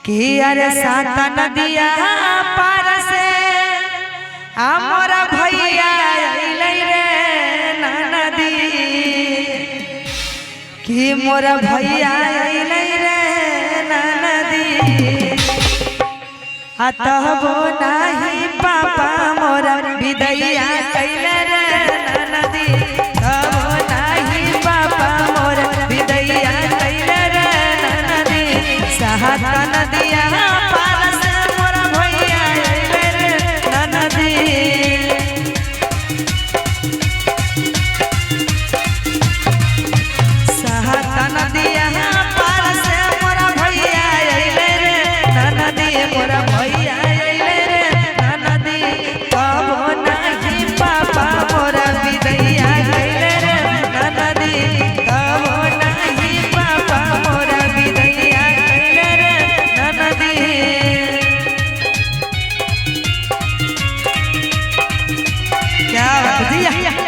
कि अरे सात नदिया पार से हमारा भैया अइलै रे नदी कि मोरा भैया अइलै रे नदी अतहबो नाही पापा मोरा विदैया कैले रे नदी तबो नाही पापा मोरा विदैया कैले रे नदी सात नदिया पार से मोरा भैया अइलै रे नदी सात नदिया पार से मोरा भैया अइलै रे नदी मोरा भैया अइलै रे नदी कबो नाही पापा मोरा विदैया कैले रे नदी कबो नाही पापा मोरा विदैया कैले रे नदी क्या दिया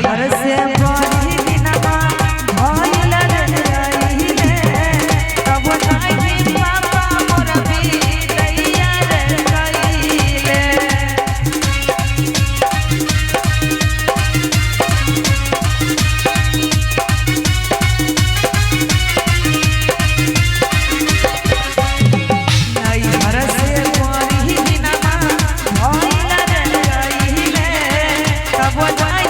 हर से बड़ी दिनमा भइल रे अइले तब नाही पापा मोरा विदैया रे कैले हर से बड़ी दिनमा भइल रे अइले तब नाही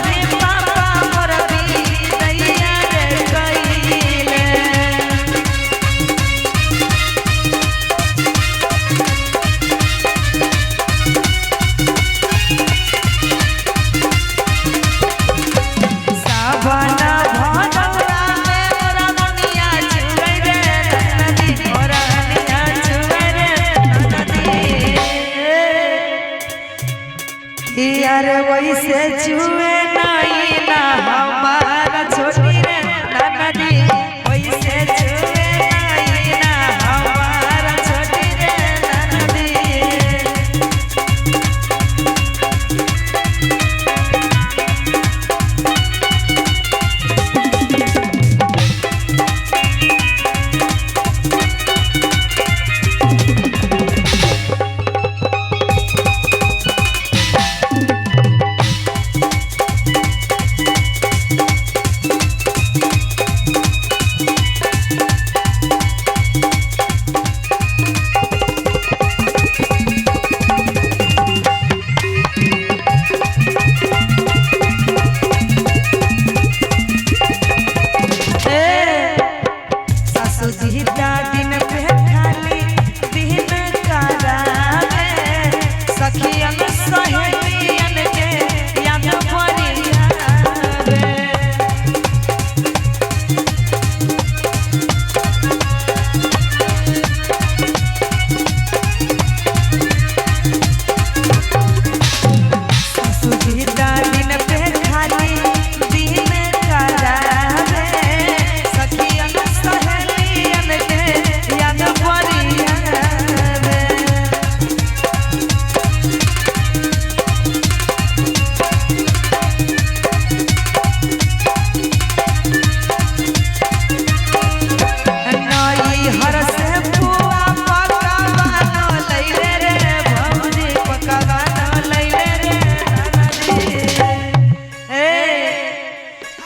यार वैसे छुए नहीं ना हमारा छोटी रे नदी वैसे छुए नहीं ना हमारा छोटी रे नदी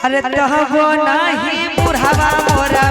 अरे तहबो नाही बुढ़ावा मोरा